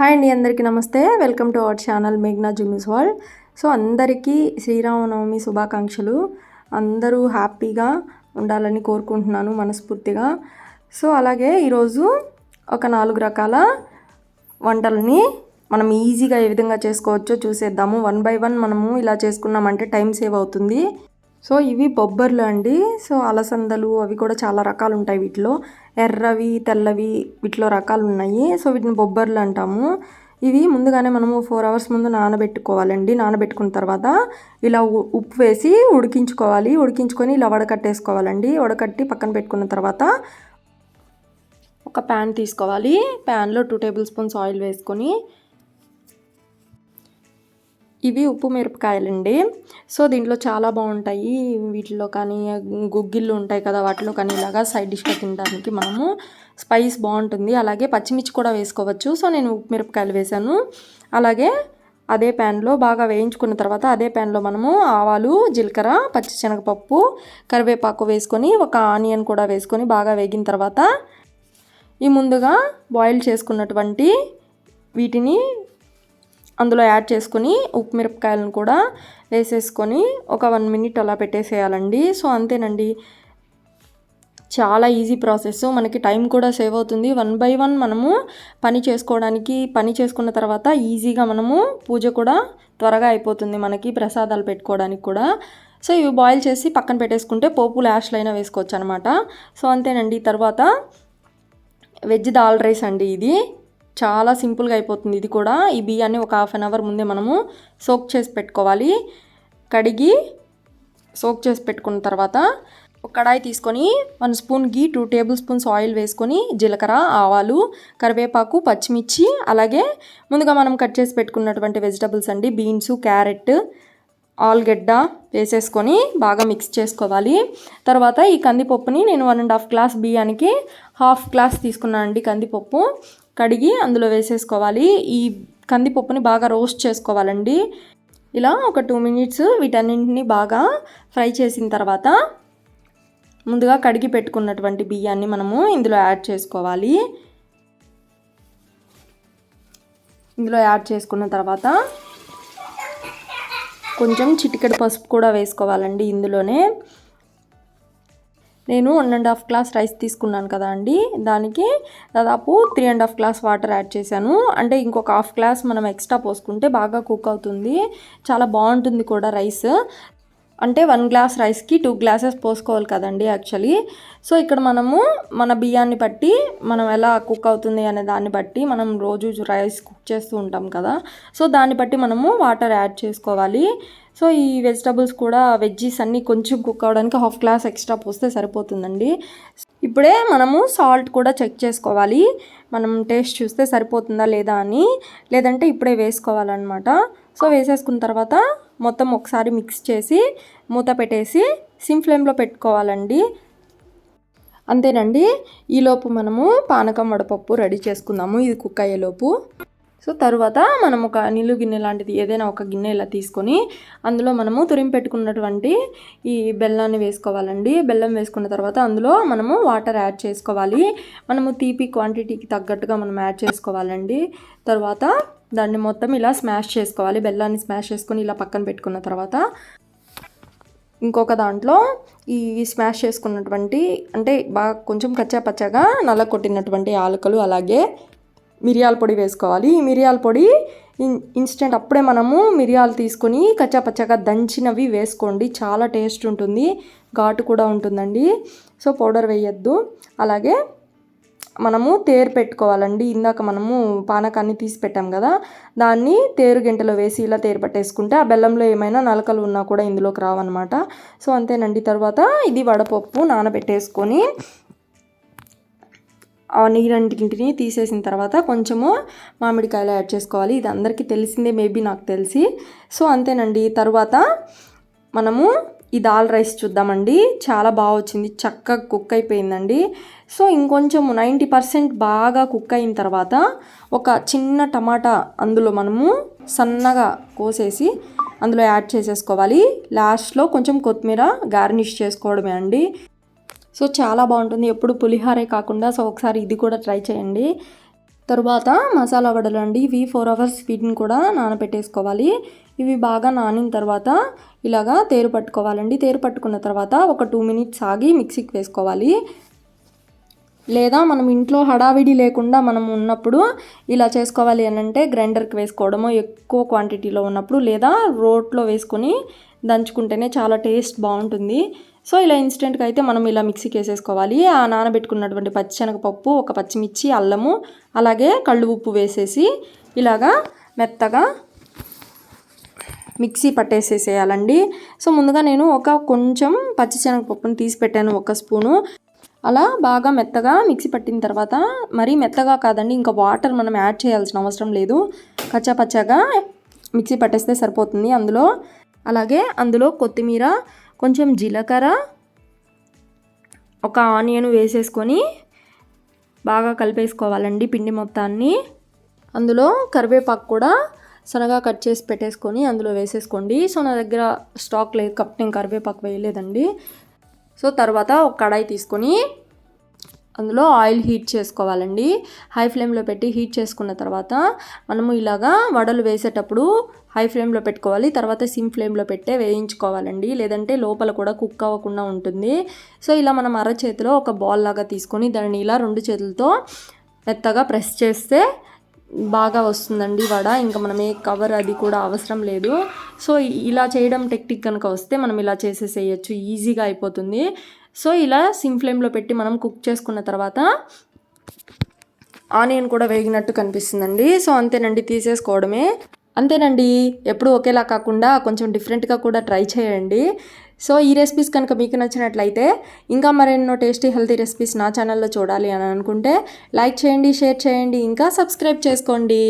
Hi అండి, అందరికీ నమస్తే. వెల్కమ్ టు అవర్ ఛానల్ మేఘ్నా జున్నూస్ వరల్డ్. సో అందరికీ శ్రీరామనవమి శుభాకాంక్షలు. అందరూ హ్యాపీగా ఉండాలని కోరుకుంటున్నాను మనస్ఫూర్తిగా. సో అలాగే ఈరోజు ఒక 4 రకాల వంటలని మనం ఈజీగా ఏ విధంగా చేసుకోవచ్చో చూసేద్దాము. 1 బై 1 మనము ఇలా చేసుకున్నామంటే టైం సేవ్ అవుతుంది. సో ఇవి బొబ్బర్లు అండి. సో అలసందలు అవి కూడా చాలా రకాలు ఉంటాయి వీటిలో. ఎర్రవి, తెల్లవి వీటిలో రకాలు ఉన్నాయి. సో వీటిని బొబ్బర్లు అంటాము. ఇవి ముందుగానే మనము 4 అవర్స్ ముందు నానబెట్టుకోవాలండి. నానబెట్టుకున్న తర్వాత ఇలా ఉప్పు వేసి ఉడికించుకోవాలి. ఉడికించుకొని ఇలా వడకట్టేసుకోవాలండి. వడకట్టి పక్కన పెట్టుకున్న తర్వాత ఒక ప్యాన్ తీసుకోవాలి. ప్యాన్లో 2 టేబుల్ స్పూన్స్ ఆయిల్ వేసుకొని, ఇవి ఉప్పు మిరపకాయలండి. సో దీంట్లో చాలా బాగుంటాయి. వీటిలో కానీ గుగ్గిళ్ళు ఉంటాయి కదా, వాటిలో కానీ ఇలాగా సైడ్ డిష్గా తినడానికి మనము స్పైస్ బాగుంటుంది. అలాగే పచ్చిమిర్చి కూడా వేసుకోవచ్చు. సో నేను ఉప్పు మిరపకాయలు వేసాను. అలాగే అదే ప్యాన్లో బాగా వేయించుకున్న తర్వాత అదే ప్యాన్లో మనము ఆవాలు, జీలకర్ర, పచ్చిశనగపప్పు, కరివేపాకు వేసుకొని ఒక ఆనియన్ కూడా వేసుకొని బాగా వేగిన తర్వాత ఈ ముందుగా బాయిల్ చేసుకున్నటువంటి వీటిని అందులో యాడ్ చేసుకొని ఉప్పు మిరపకాయలను కూడా వేసేసుకొని ఒక 1 మినిట్ అలా పెట్టేసేయాలండి. సో అంతేనండి, చాలా ఈజీ ప్రాసెస్. మనకి టైం కూడా సేవ్ అవుతుంది. 1 బై 1 మనము పని చేసుకున్న తర్వాత ఈజీగా మనము పూజ కూడా త్వరగా అయిపోతుంది మనకి, ప్రసాదాలు పెట్టుకోవడానికి కూడా. సో ఇవి బాయిల్ చేసి పక్కన పెట్టేసుకుంటే పోపు లాస్ట్లో అయినా వేసుకోవచ్చు అనమాట. సో అంతేనండి. తర్వాత వెజ్ దాల్ రైస్ అండి. ఇది చాలా సింపుల్గా అయిపోతుంది. ఇది కూడా ఈ బియ్యాన్ని ఒక 1/2 అవర్ ముందే మనము సోక్ చేసి పెట్టుకోవాలి. కడిగి సోక్ చేసి పెట్టుకున్న తర్వాత ఒక కడాయి తీసుకొని 1 స్పూన్ గీ, 2 టేబుల్ స్పూన్స్ ఆయిల్ వేసుకొని జీలకర్ర, ఆవాలు, కరివేపాకు, పచ్చిమిర్చి, అలాగే ముందుగా మనం కట్ చేసి పెట్టుకున్నటువంటి వెజిటబుల్స్ అండి, బీన్స్, క్యారెట్, ఆలుగడ్డ వేసేసుకొని బాగా మిక్స్ చేసుకోవాలి. తర్వాత ఈ కందిపప్పుని నేను 1.5 గ్లాస్ బియ్యానికి 1/2 గ్లాస్ తీసుకున్నాను అండి కందిపప్పు. కడిగి అందులో వేసేసుకోవాలి. ఈ కందిపప్పుని బాగా రోస్ట్ చేసుకోవాలండి. ఇలా ఒక 2 మినిట్స్ వీటన్నింటినీ బాగా ఫ్రై చేసిన తర్వాత ముందుగా కడిగి పెట్టుకున్నటువంటి బియ్యాన్ని మనము ఇందులో యాడ్ చేసుకోవాలి. ఇందులో యాడ్ చేసుకున్న తర్వాత కొంచెం చిటికెడు పసుపు కూడా వేసుకోవాలండి ఇందులోనే. నేను 1.5 గ్లాస్ రైస్ తీసుకున్నాను కదా అండి, దానికి దాదాపు 3.5 గ్లాస్ వాటర్ యాడ్ చేశాను. అంటే ఇంకొక 1/2 గ్లాస్ మనం ఎక్స్ట్రా పోసుకుంటే బాగా కుక్ అవుతుంది, చాలా బాగుంటుంది కూడా రైస్. అంటే 1 గ్లాస్ రైస్కి 2 గ్లాసెస్ పోసుకోవాలి కదండి యాక్చువల్లీ. సో ఇక్కడ మనము మన బియ్యాన్ని బట్టి మనం ఎలా కుక్ అవుతుంది అనే దాన్ని బట్టి మనం రోజు రైస్ కుక్ చేస్తూ ఉంటాం కదా, సో దాన్ని బట్టి మనము వాటర్ యాడ్ చేసుకోవాలి. సో ఈ వెజిటబుల్స్ కూడా వెజ్జీస్ అన్నీ కొంచెం కుక్ అవ్వడానికి 1/2 గ్లాస్ ఎక్స్ట్రా పోస్తే సరిపోతుందండి. ఇప్పుడే మనము సాల్ట్ కూడా చెక్ చేసుకోవాలి. మనం టేస్ట్ చూస్తే సరిపోతుందా లేదా అని, లేదంటే ఇప్పుడే వేసుకోవాలన్నమాట. సో వేసేసుకున్న తర్వాత మొత్తం ఒకసారి మిక్స్ చేసి మూత పెట్టేసి సిమ్ ఫ్లేమ్లో పెట్టుకోవాలండి. అంతేనండి. ఈలోపు మనము పానకం వడపప్పు రెడీ చేసుకుందాము, ఇది కుక్ అయ్యేలోపు. సో తర్వాత మనం ఒక నిలువు గిన్నె లాంటిది ఏదైనా ఒక గిన్నె ఇలా తీసుకొని అందులో మనము తురిమి పెట్టుకున్నటువంటి ఈ బెల్లాన్ని వేసుకోవాలండి. బెల్లం వేసుకున్న తర్వాత అందులో మనము వాటర్ యాడ్ చేసుకోవాలి. మనము తీపి క్వాంటిటీకి తగ్గట్టుగా మనం యాడ్ చేసుకోవాలండి. తర్వాత దాన్ని మొత్తం ఇలా స్మాష్ చేసుకోవాలి. బెల్లాన్ని స్మాష్ చేసుకొని ఇలా పక్కన పెట్టుకున్న తర్వాత ఇంకొక దాంట్లో ఈ స్మాష్ చేసుకున్నటువంటి, అంటే బాగా కొంచెం కచ్చా పచ్చగా నల్ల కొట్టినటువంటి యాలకులు, అలాగే మిరియాల పొడి వేసుకోవాలి. ఈ మిరియాల పొడి ఇన్స్టెంట్ అప్పుడే మనము మిరియాలు తీసుకొని కచ్చాపచ్చగా దంచినవి వేసుకోండి, చాలా టేస్ట్ ఉంటుంది, ఘాటు కూడా ఉంటుందండి. సో పౌడర్ వేయద్దు. అలాగే మనము తేరు పెట్టుకోవాలండి. ఇందాక మనము పానకాన్ని తీసి పెట్టాం కదా, దాన్ని తేరు గంటలో వేసి ఇలా తేరు పట్టేసుకుంటే ఆ బెల్లంలో ఏమైనా నలకలు ఉన్నా కూడా ఇందులోకి రావన్నమాట. సో అంతేనండి. తర్వాత ఇది వడపప్పు నానబెట్టేసుకొని ఆ నీరంటిని తీసేసిన తర్వాత కొంచెము మామిడికాయలు యాడ్ చేసుకోవాలి. ఇది అందరికీ తెలిసిందే మేబీ, నాకు తెలిసి. సో అంతేనండి. తర్వాత మనము ఈ దాల్ రైస్ చూద్దామండి. చాలా బాగా వచ్చింది, చక్కగా కుక్ అయిపోయిందండి. సో ఇంకొంచెం 90% బాగా కుక్ అయిన తర్వాత ఒక చిన్న టమాటా అందులో మనము సన్నగా కోసేసి అందులో యాడ్ చేసేసుకోవాలి. లాస్ట్లో కొంచెం కొత్తిమీర గార్నిష్ చేసుకోవడమే అండి. సో చాలా బాగుంటుంది. ఎప్పుడు పులిహోరే కాకుండా సో ఒకసారి ఇది కూడా ట్రై చేయండి. తరువాత మసాలా వడలు అండి, ఇవి 4 అవర్స్ వీటిని కూడా నానబెట్టేసుకోవాలి. ఇవి బాగా నానిన తర్వాత ఇలాగా తేరు పట్టుకోవాలండి. తేరు పట్టుకున్న తర్వాత ఒక 2 మినిట్స్ ఆగి మిక్సీకి వేసుకోవాలి. లేదా మనం ఇంట్లో హడావిడి లేకుండా మనం ఉన్నప్పుడు ఇలా చేసుకోవాలి అని అంటే గ్రైండర్కి వేసుకోవడము ఎక్కువ క్వాంటిటీలో ఉన్నప్పుడు, లేదా రోట్లో వేసుకొని దంచుకుంటేనే చాలా టేస్ట్ బాగుంటుంది. సో ఇలా ఇన్స్టెంట్గా అయితే మనం ఇలా మిక్సీకి వేసేసుకోవాలి. ఆ నానబెట్టుకున్నటువంటి పచ్చిశనగపప్పు, ఒక పచ్చిమిర్చి, అల్లము, అలాగే కళ్ళు ఉప్పు వేసేసి ఇలాగా మెత్తగా మిక్సీ పట్టేసేసేయాలండి. సో ముందుగా నేను కొంచెం పచ్చిశనగపప్పును తీసి పెట్టాను, 1 స్పూను. అలా బాగా మెత్తగా మిక్సీ పట్టిన తర్వాత, మరీ మెత్తగా కాదండి, ఇంకా వాటర్ మనం యాడ్ చేయాల్సిన అవసరం లేదు. కచ్చా పచ్చాగా మిక్సీ పట్టేస్తే సరిపోతుంది. అందులో కొత్తిమీర, కొంచెం జీలకర్ర, ఒక ఆనియన్ వేసేసుకొని బాగా కలిపేసుకోవాలండి పిండి మొత్తాన్ని. అందులో కరివేపాకు కూడా సన్నగా కట్ చేసి పెట్టేసుకొని అందులో వేసేసుకోండి. సో నా దగ్గర స్టాక్ లేదు కాబట్టి నేను కరివేపాకు వేయలేదండి. సో తర్వాత ఒక కడాయి తీసుకొని అందులో ఆయిల్ హీట్ చేసుకోవాలండి. హై ఫ్లేమ్లో పెట్టి హీట్ చేసుకున్న తర్వాత మనము ఇలాగా వడలు వేసేటప్పుడు హై ఫ్లేమ్లో పెట్టుకోవాలి. తర్వాత సిమ్ ఫ్లేమ్లో పెట్టే వేయించుకోవాలండి, లేదంటే లోపల కూడా కుక్ అవ్వకుండా ఉంటుంది. సో ఇలా మనం అరచేతిలో ఒక బాల్ లాగా తీసుకొని దాన్ని ఇలా 2 చేతులతో మెత్తగా ప్రెస్ చేస్తే బాగా వస్తుందండి వడ. ఇంకా మనం ఏ కవర్ అది కూడా అవసరం లేదు. సో ఇలా చేయడం టెక్నిక్ కనుక వస్తే మనం ఇలా చేసేసేయచ్చు, ఈజీగా అయిపోతుంది. సో ఇలా సిమ్ ఫ్లేమ్లో పెట్టి మనం కుక్ చేసుకున్న తర్వాత ఆనియన్ కూడా వేగినట్టు కనిపిస్తుందండి. సో అంతేనండి, తీసేసుకోవడమే. అంతేనండి, ఎప్పుడు ఒకేలా కాకుండా కొంచెం డిఫరెంట్గా కూడా ట్రై చేయండి. సో ఈ రెసిపీస్ కనుక మీకు నచ్చినట్లయితే, ఇంకా మరెన్నో టేస్టీ హెల్తీ రెసిపీస్ నా ఛానల్లో చూడాలి అని అనుకుంటే లైక్ చేయండి, షేర్ చేయండి, ఇంకా సబ్స్క్రైబ్ చేసుకోండి.